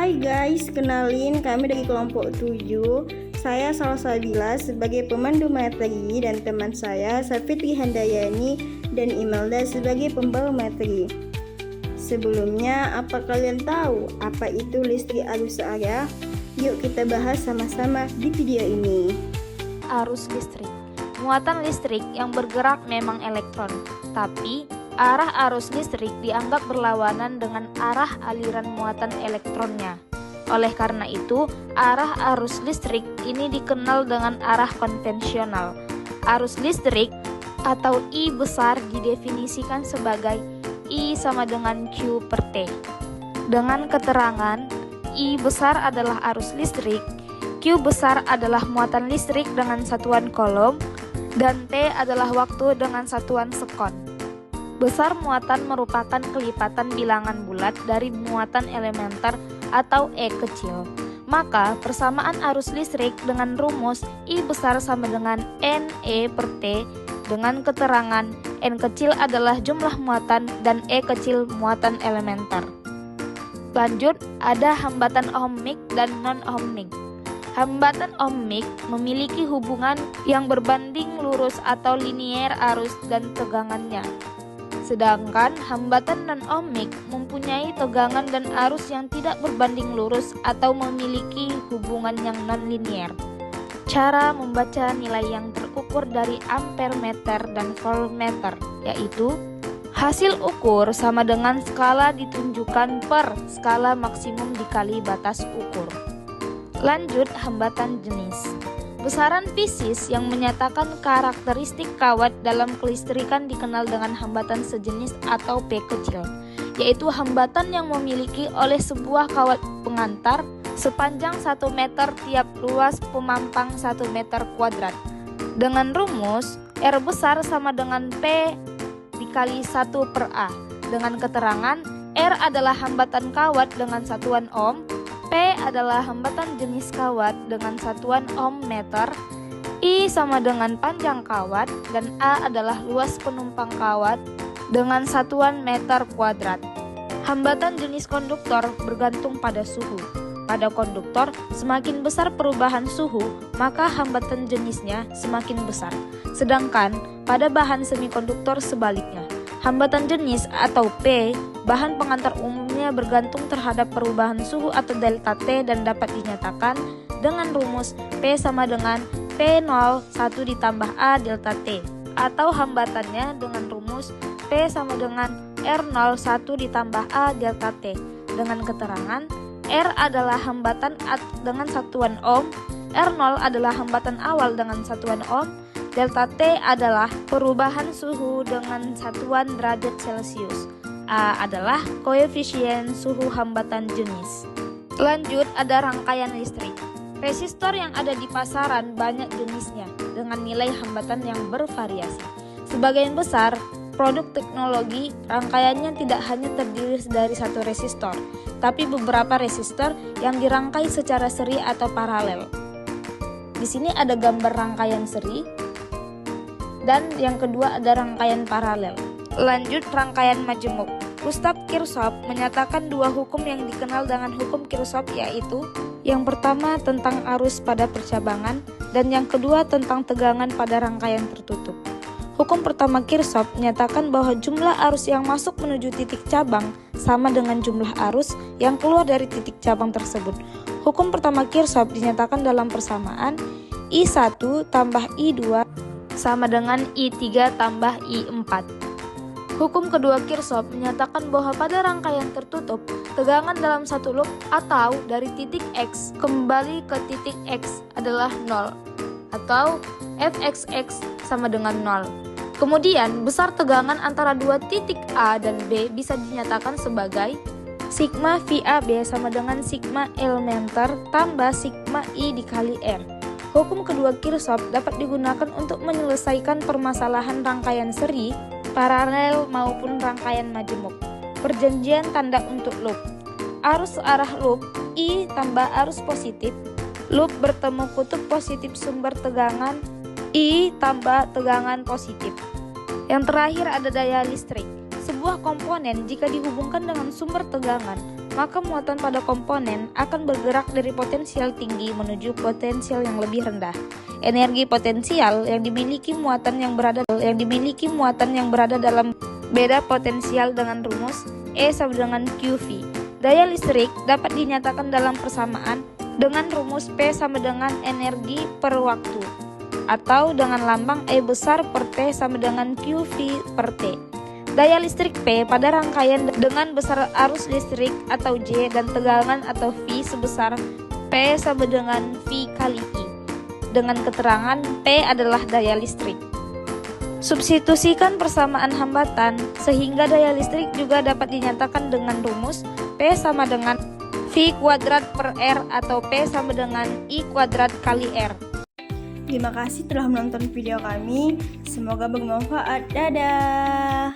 Hai guys, kenalin kami dari kelompok 7. Saya Salsabila sebagai pemandu materi dan teman saya Safitri Handayani dan Imelda sebagai pembawa materi. Sebelumnya, apa kalian tahu apa itu listrik arus area? Yuk kita bahas sama-sama di video ini. Arus listrik. Muatan listrik yang bergerak memang elektron, tapi arah arus listrik dianggap berlawanan dengan arah aliran muatan elektronnya. Oleh karena itu, arah arus listrik ini dikenal dengan arah konvensional. Arus listrik atau I besar didefinisikan sebagai I sama dengan Q per T. Dengan keterangan, I besar adalah arus listrik, Q besar adalah muatan listrik dengan satuan kolom, dan T adalah waktu dengan satuan sekon. Besar muatan merupakan kelipatan bilangan bulat dari muatan elementer atau E kecil. Maka persamaan arus listrik dengan rumus I besar sama dengan NE per T dengan keterangan N kecil adalah jumlah muatan dan E kecil muatan elementer. Lanjut, ada hambatan ohmik dan non-ohmik. Hambatan ohmik memiliki hubungan yang berbanding lurus atau linier arus dan tegangannya. Sedangkan hambatan non-ohmik mempunyai tegangan dan arus yang tidak berbanding lurus atau memiliki hubungan yang non-linier. Cara membaca nilai yang terukur dari ampere meter dan voltmeter, yaitu hasil ukur sama dengan skala ditunjukkan per skala maksimum dikali batas ukur. Lanjut, hambatan jenis. Besaran fisis yang menyatakan karakteristik kawat dalam kelistrikan dikenal dengan hambatan sejenis atau P kecil, yaitu hambatan yang memiliki oleh sebuah kawat pengantar sepanjang 1 meter tiap luas pemampang 1 meter kuadrat. Dengan rumus R besar sama dengan P dikali 1 per A, dengan keterangan R adalah hambatan kawat dengan satuan ohm, P adalah hambatan jenis kawat dengan satuan ohm meter, I sama dengan panjang kawat, dan A adalah luas penumpang kawat dengan satuan meter kuadrat. Hambatan jenis konduktor bergantung pada suhu. Pada konduktor, semakin besar perubahan suhu, maka hambatan jenisnya semakin besar. Sedangkan pada bahan semikonduktor sebaliknya. Hambatan jenis atau P, bahan pengantar umumnya bergantung terhadap perubahan suhu atau delta T dan dapat dinyatakan dengan rumus P sama dengan P0 1 ditambah A delta T, atau hambatannya dengan rumus P sama dengan R0 1 ditambah A delta T dengan keterangan R adalah hambatan dengan satuan ohm, R0 adalah hambatan awal dengan satuan ohm, delta T adalah perubahan suhu dengan satuan derajat Celcius. A adalah koefisien suhu hambatan jenis. Lanjut, ada rangkaian listrik. Resistor yang ada di pasaran banyak jenisnya dengan nilai hambatan yang bervariasi. Sebagian besar produk teknologi rangkaiannya tidak hanya terdiri dari satu resistor, tapi beberapa resistor yang dirangkai secara seri atau paralel. Di sini ada gambar rangkaian seri, dan yang kedua ada rangkaian paralel. Lanjut, rangkaian majemuk. Gustav Kirchhoff menyatakan dua hukum yang dikenal dengan hukum Kirchhoff, yaitu yang pertama tentang arus pada percabangan dan yang kedua tentang tegangan pada rangkaian tertutup. Hukum pertama Kirchhoff menyatakan bahwa jumlah arus yang masuk menuju titik cabang sama dengan jumlah arus yang keluar dari titik cabang tersebut. Hukum pertama Kirchhoff dinyatakan dalam persamaan I1 tambah I2 sama dengan I3 tambah I4. Hukum kedua Kirchhoff menyatakan bahwa pada rangkaian tertutup, tegangan dalam satu loop atau dari titik X kembali ke titik X adalah 0, atau Fxx sama dengan 0. Kemudian, besar tegangan antara dua titik A dan B bisa dinyatakan sebagai sigma VAB sama dengan sigma elementer tambah sigma I dikali R. Hukum kedua Kirchhoff dapat digunakan untuk menyelesaikan permasalahan rangkaian seri, paralel maupun rangkaian majemuk. Perjanjian tanda untuk loop. Arus searah loop I tambah arus positif. Loop bertemu kutub positif sumber tegangan I tambah tegangan positif. Yang terakhir ada daya listrik. Sebuah komponen jika dihubungkan dengan sumber tegangan maka muatan pada komponen akan bergerak dari potensial tinggi menuju potensial yang lebih rendah. Energi potensial yang dimiliki muatan yang berada dalam beda potensial dengan rumus E sama dengan QV. Daya listrik dapat dinyatakan dalam persamaan dengan rumus P sama dengan energi per waktu, atau dengan lambang E besar per T sama dengan QV per T. Daya listrik P pada rangkaian dengan besar arus listrik atau J dan tegangan atau V sebesar P sama dengan V kali I. Dengan keterangan P adalah daya listrik. Substitusikan persamaan hambatan sehingga daya listrik juga dapat dinyatakan dengan rumus P sama dengan V kuadrat per R atau P sama dengan I kuadrat kali R. Terima kasih telah menonton video kami. Semoga bermanfaat. Dadah.